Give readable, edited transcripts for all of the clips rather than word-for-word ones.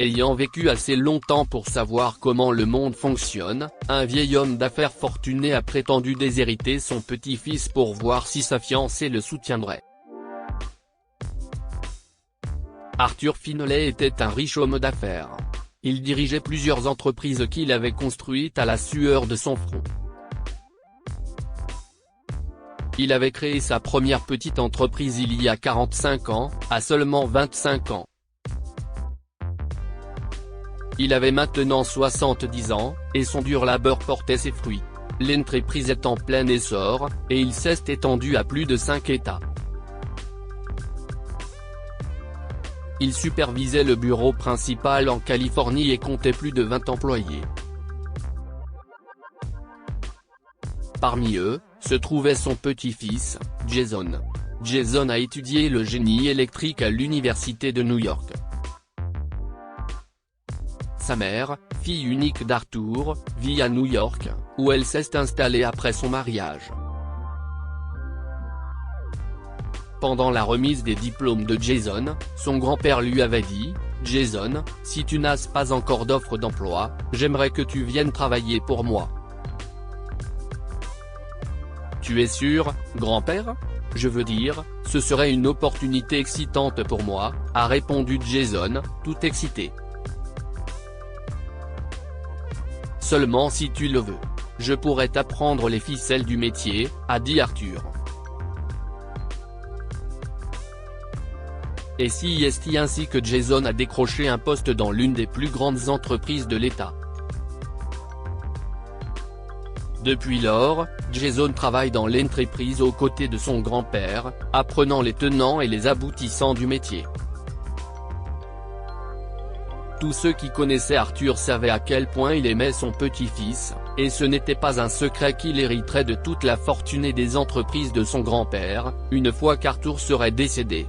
Ayant vécu assez longtemps pour savoir comment le monde fonctionne, un vieil homme d'affaires fortuné a prétendu déshériter son petit-fils pour voir si sa fiancée le soutiendrait. Arthur Finolet était un riche homme d'affaires. Il dirigeait plusieurs entreprises qu'il avait construites à la sueur de son front. Il avait créé sa première petite entreprise il y a 45 ans, à seulement 25 ans. Il avait maintenant 70 ans, et son dur labeur portait ses fruits. L'entreprise est en plein essor, et il s'est étendu à plus de 5 États. Il supervisait le bureau principal en Californie et comptait plus de 20 employés. Parmi eux, se trouvait son petit-fils, Jason. Jason a étudié le génie électrique à l'université de New York. Sa mère, fille unique d'Arthur, vit à New York, où elle s'est installée après son mariage. Pendant la remise des diplômes de Jason, son grand-père lui avait dit « Jason, si tu n'as pas encore d'offre d'emploi, j'aimerais que tu viennes travailler pour moi. » « Tu es sûr, grand-père ? Je veux dire, ce serait une opportunité excitante pour moi, » a répondu Jason, tout excité. « Seulement si tu le veux. Je pourrais t'apprendre les ficelles du métier, » a dit Arthur. Et si est ainsi que Jason a décroché un poste dans l'une des plus grandes entreprises de l'État. Depuis lors, Jason travaille dans l'entreprise aux côtés de son grand-père, apprenant les tenants et les aboutissants du métier. Tous ceux qui connaissaient Arthur savaient à quel point il aimait son petit-fils, et ce n'était pas un secret qu'il hériterait de toute la fortune et des entreprises de son grand-père, une fois qu'Arthur serait décédé.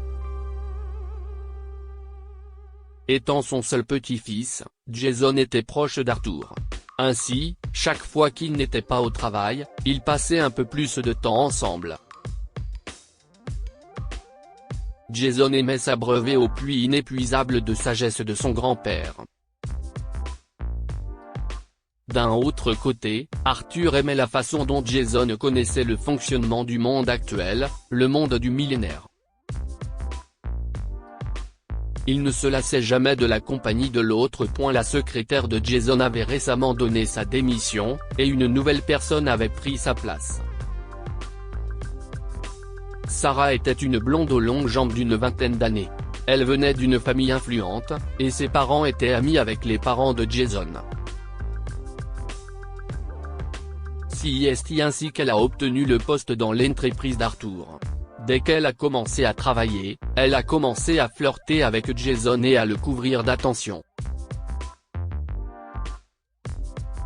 Étant son seul petit-fils, Jason était proche d'Arthur. Ainsi, chaque fois qu'il n'était pas au travail, ils passaient un peu plus de temps ensemble. Jason aimait s'abreuver au puits inépuisable de sagesse de son grand-père. D'un autre côté, Arthur aimait la façon dont Jason connaissait le fonctionnement du monde actuel, le monde du millénaire. Il ne se lassait jamais de la compagnie de l'autre. La secrétaire de Jason avait récemment donné sa démission, et une nouvelle personne avait pris sa place. Sarah était une blonde aux longues jambes d'une vingtaine d'années. Elle venait d'une famille influente, et ses parents étaient amis avec les parents de Jason. C'est ainsi qu'elle a obtenu le poste dans l'entreprise d'Arthur. Dès qu'elle a commencé à travailler, elle a commencé à flirter avec Jason et à le couvrir d'attention.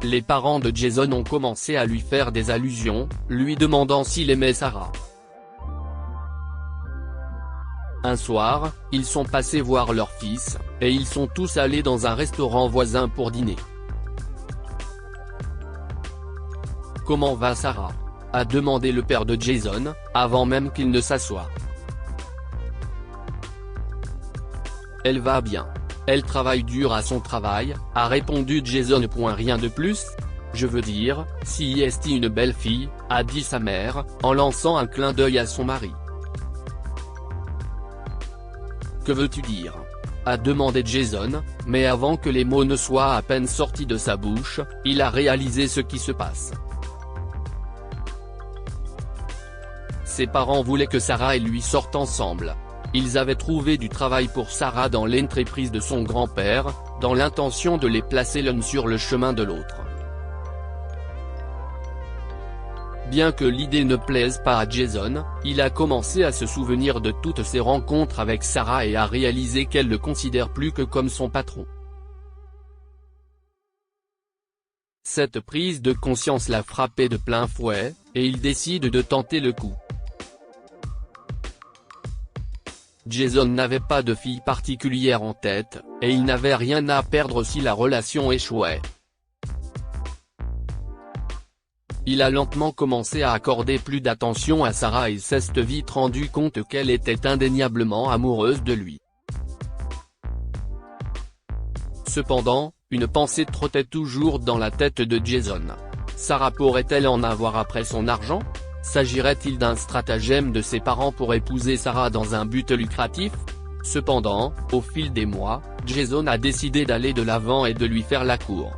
Les parents de Jason ont commencé à lui faire des allusions, lui demandant s'il aimait Sarah. Un soir, ils sont passés voir leur fils, et ils sont tous allés dans un restaurant voisin pour dîner. « Comment va Sarah ? » a demandé le père de Jason, avant même qu'il ne s'assoie. « Elle va bien. Elle travaille dur à son travail, » a répondu Jason. Rien de plus ? Je veux dire, si est une belle fille, a dit sa mère, en lançant un clin d'œil à son mari. « Que veux-tu dire ? » a demandé Jason, mais avant que les mots ne soient à peine sortis de sa bouche, il a réalisé ce qui se passe. Ses parents voulaient que Sarah et lui sortent ensemble. Ils avaient trouvé du travail pour Sarah dans l'entreprise de son grand-père, dans l'intention de les placer l'un sur le chemin de l'autre. Bien que l'idée ne plaise pas à Jason, il a commencé à se souvenir de toutes ses rencontres avec Sarah et à réaliser qu'elle le considère plus que comme son patron. Cette prise de conscience l'a frappé de plein fouet, et il décide de tenter le coup. Jason n'avait pas de fille particulière en tête, et il n'avait rien à perdre si la relation échouait. Il a lentement commencé à accorder plus d'attention à Sarah et s'est vite rendu compte qu'elle était indéniablement amoureuse de lui. Cependant, une pensée trottait toujours dans la tête de Jason. Sarah pourrait-elle en avoir après son argent? S'agirait-il d'un stratagème de ses parents pour épouser Sarah dans un but lucratif? Cependant, au fil des mois, Jason a décidé d'aller de l'avant et de lui faire la cour.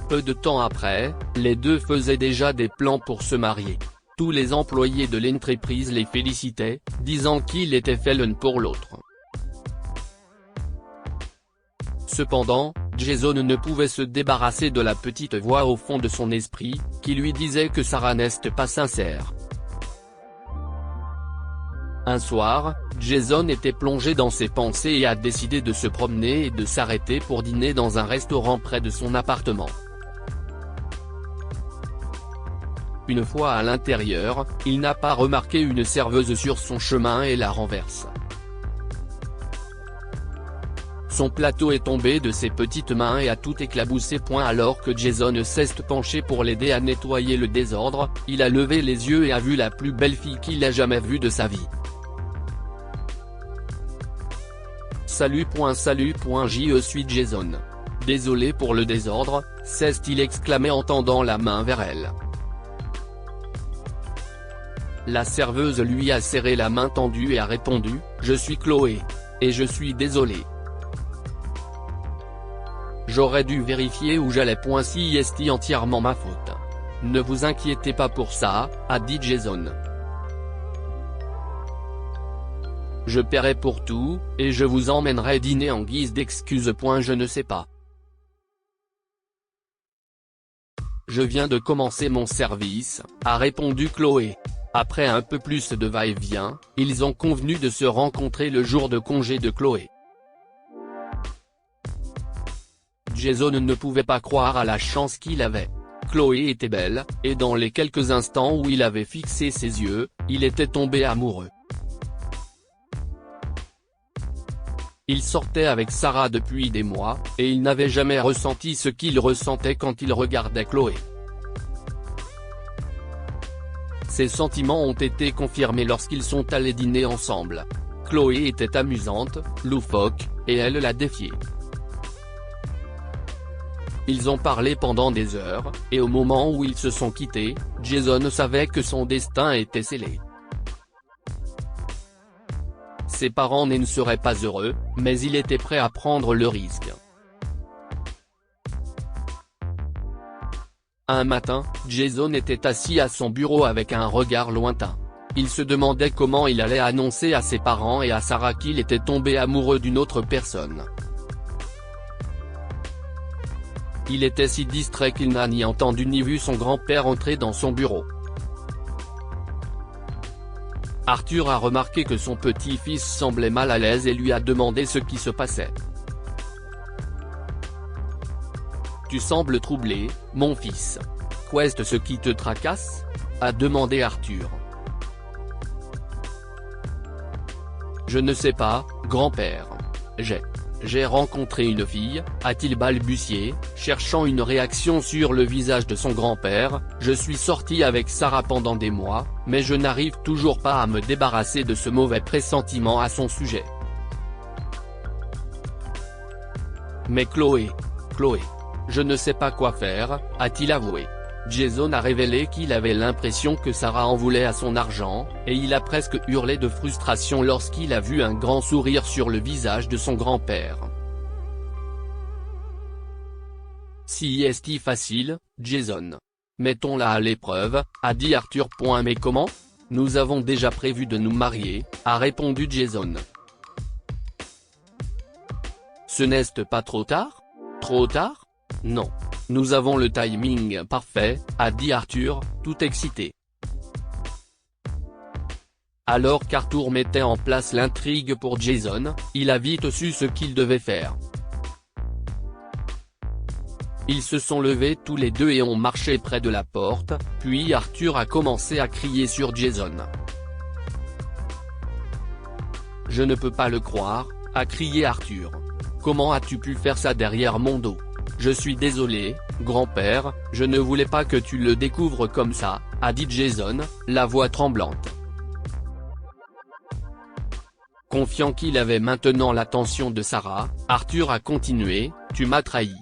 Peu de temps après, les deux faisaient déjà des plans pour se marier. Tous les employés de l'entreprise les félicitaient, disant qu'il était fait l'un pour l'autre. Cependant, Jason ne pouvait se débarrasser de la petite voix au fond de son esprit, qui lui disait que Sarah n'est pas sincère. Un soir, Jason était plongé dans ses pensées et a décidé de se promener et de s'arrêter pour dîner dans un restaurant près de son appartement. Une fois à l'intérieur, il n'a pas remarqué une serveuse sur son chemin et la renverse. Son plateau est tombé de ses petites mains et a tout éclaboussé. Alors que Jason s'est penché pour l'aider à nettoyer le désordre, il a levé les yeux et a vu la plus belle fille qu'il a jamais vue de sa vie. Salut, je suis Jason. Désolé pour le désordre, s'est-il exclamé en tendant la main vers elle. La serveuse lui a serré la main tendue et a répondu, je suis Chloé. Et je suis désolé. J'aurais dû vérifier où j'allais. Si est entièrement ma faute. Ne vous inquiétez pas pour ça, a dit Jason. Je paierai pour tout, et je vous emmènerai dîner en guise d'excuse. Je ne sais pas. Je viens de commencer mon service, a répondu Chloé. Après un peu plus de va-et-vient, ils ont convenu de se rencontrer le jour de congé de Chloé. Jason ne pouvait pas croire à la chance qu'il avait. Chloé était belle, et dans les quelques instants où il avait fixé ses yeux, il était tombé amoureux. Il sortait avec Sarah depuis des mois, et il n'avait jamais ressenti ce qu'il ressentait quand il regardait Chloé. Ses sentiments ont été confirmés lorsqu'ils sont allés dîner ensemble. Chloé était amusante, loufoque, et elle l'a défié. Ils ont parlé pendant des heures, et au moment où ils se sont quittés, Jason savait que son destin était scellé. Ses parents ne seraient pas heureux, mais il était prêt à prendre le risque. Un matin, Jason était assis à son bureau avec un regard lointain. Il se demandait comment il allait annoncer à ses parents et à Sarah qu'il était tombé amoureux d'une autre personne. Il était si distrait qu'il n'a ni entendu ni vu son grand-père entrer dans son bureau. Arthur a remarqué que son petit-fils semblait mal à l'aise et lui a demandé ce qui se passait. « Tu sembles troublé, mon fils. Qu'est-ce ce qui te tracasse ?» a demandé Arthur. « Je ne sais pas, grand-père. J'ai rencontré une fille, a-t-il balbutié, cherchant une réaction sur le visage de son grand-père. Je suis sorti avec Sarah pendant des mois, mais je n'arrive toujours pas à me débarrasser de ce mauvais pressentiment à son sujet. Mais Chloé, je ne sais pas quoi faire, a-t-il avoué. Jason a révélé qu'il avait l'impression que Sarah en voulait à son argent, et il a presque hurlé de frustration lorsqu'il a vu un grand sourire sur le visage de son grand-père. Si est facile, Jason. Mettons-la à l'épreuve, a dit Arthur. Mais comment? Nous avons déjà prévu de nous marier, a répondu Jason. Ce n'est pas trop tard? Trop tard? Non. Nous avons le timing parfait, a dit Arthur, tout excité. Alors qu'Arthur mettait en place l'intrigue pour Jason, il a vite su ce qu'il devait faire. Ils se sont levés tous les deux et ont marché près de la porte, puis Arthur a commencé à crier sur Jason. « Je ne peux pas le croire », a crié Arthur. « Comment as-tu pu faire ça derrière mon dos ? Je suis désolé, grand-père, je ne voulais pas que tu le découvres comme ça, a dit Jason, la voix tremblante. Confiant qu'il avait maintenant l'attention de Sarah, Arthur a continué, « Tu m'as trahi.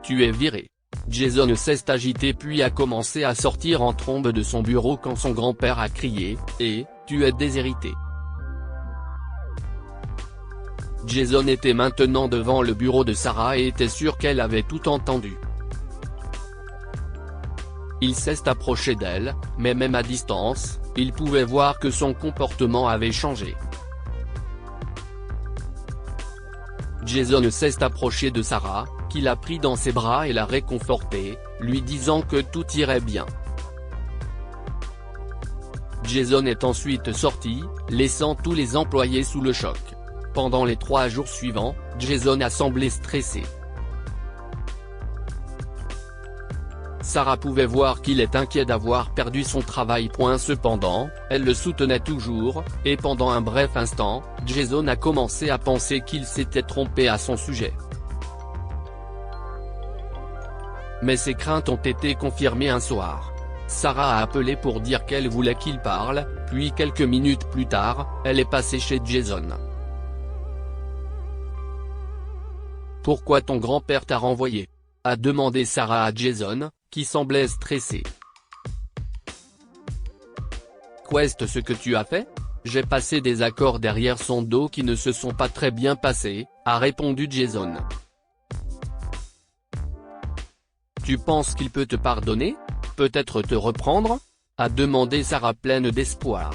Tu es viré. » Jason s'est agité puis a commencé à sortir en trombe de son bureau quand son grand-père a crié « Et, tu es déshérité !» Jason était maintenant devant le bureau de Sarah et était sûr qu'elle avait tout entendu. Il s'est approché d'elle, mais même à distance, il pouvait voir que son comportement avait changé. Jason s'est approché de Sarah, qui l'a pris dans ses bras et l'a réconforté, lui disant que tout irait bien. Jason est ensuite sorti, laissant tous les employés sous le choc. Pendant les 3 jours suivants, Jason a semblé stressé. Sarah pouvait voir qu'il est inquiet d'avoir perdu son travail. Cependant, elle le soutenait toujours, et pendant un bref instant, Jason a commencé à penser qu'il s'était trompé à son sujet. Mais ses craintes ont été confirmées un soir. Sarah a appelé pour dire qu'elle voulait qu'il parle, puis quelques minutes plus tard, elle est passée chez Jason. « Pourquoi ton grand-père t'a renvoyé ?» a demandé Sarah à Jason, qui semblait stressé. « Qu'est-ce ce que tu as fait ? J'ai passé des accords derrière son dos qui ne se sont pas très bien passés, » a répondu Jason. « Tu penses qu'il peut te pardonner ? Peut-être te reprendre ? » a demandé Sarah pleine d'espoir.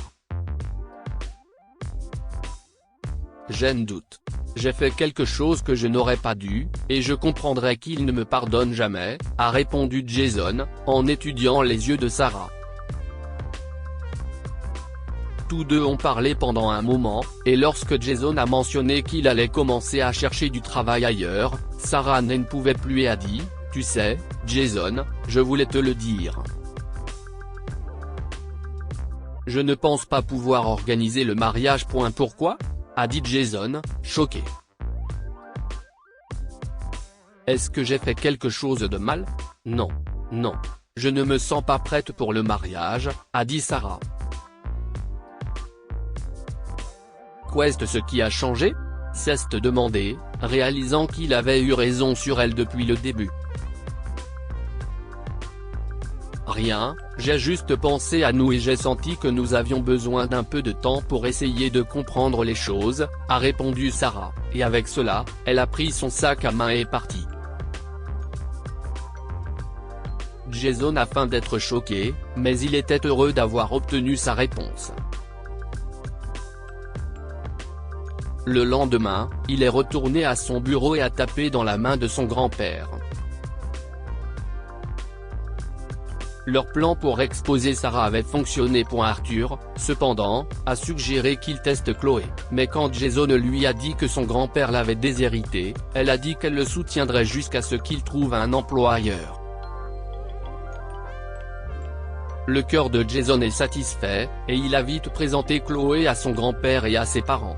« J'ai un doute. J'ai fait quelque chose que je n'aurais pas dû, et je comprendrai qu'il ne me pardonne jamais, » a répondu Jason, en étudiant les yeux de Sarah. Tous deux ont parlé pendant un moment, et lorsque Jason a mentionné qu'il allait commencer à chercher du travail ailleurs, Sarah ne pouvait plus et a dit « Tu sais, Jason, je voulais te le dire. Je ne pense pas pouvoir organiser le mariage. Pourquoi ? » a dit Jason, choqué. « Est-ce que j'ai fait quelque chose de mal ? Non. Non. Je ne me sens pas prête pour le mariage, » a dit Sarah. « Qu'est-ce ce qui a changé ? » s'est demandé, réalisant qu'il avait eu raison sur elle depuis le début. « Rien, j'ai juste pensé à nous et j'ai senti que nous avions besoin d'un peu de temps pour essayer de comprendre les choses, » a répondu Sarah, et avec cela, elle a pris son sac à main et est partie. Jason a feint d'être choqué, mais il était heureux d'avoir obtenu sa réponse. Le lendemain, il est retourné à son bureau et a tapé dans la main de son grand-père. Leur plan pour exposer Sarah avait fonctionné. Arthur, cependant, a suggéré qu'il teste Chloé, mais quand Jason lui a dit que son grand-père l'avait déshéritée, elle a dit qu'elle le soutiendrait jusqu'à ce qu'il trouve un emploi ailleurs. Le cœur de Jason est satisfait, et il a vite présenté Chloé à son grand-père et à ses parents.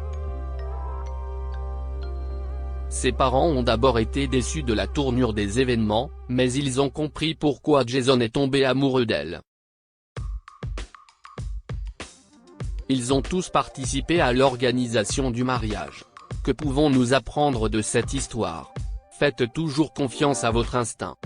Ses parents ont d'abord été déçus de la tournure des événements, mais ils ont compris pourquoi Jason est tombé amoureux d'elle. Ils ont tous participé à l'organisation du mariage. Que pouvons-nous apprendre de cette histoire ? Faites toujours confiance à votre instinct.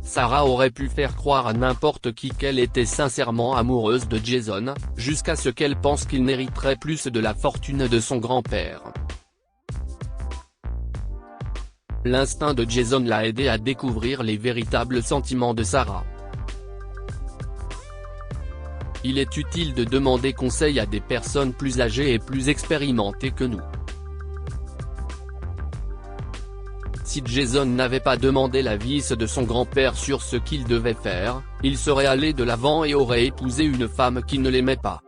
Sarah aurait pu faire croire à n'importe qui qu'elle était sincèrement amoureuse de Jason, jusqu'à ce qu'elle pense qu'il mériterait plus de la fortune de son grand-père. L'instinct de Jason l'a aidé à découvrir les véritables sentiments de Sarah. Il est utile de demander conseil à des personnes plus âgées et plus expérimentées que nous. Si Jason n'avait pas demandé l'avis de son grand-père sur ce qu'il devait faire, il serait allé de l'avant et aurait épousé une femme qui ne l'aimait pas.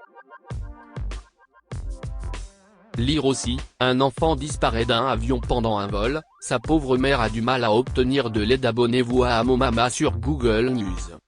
Lire aussi, un enfant disparaît d'un avion pendant un vol, sa pauvre mère a du mal à obtenir de l'aide. Abonnez-vous à Amo Mama sur Google News.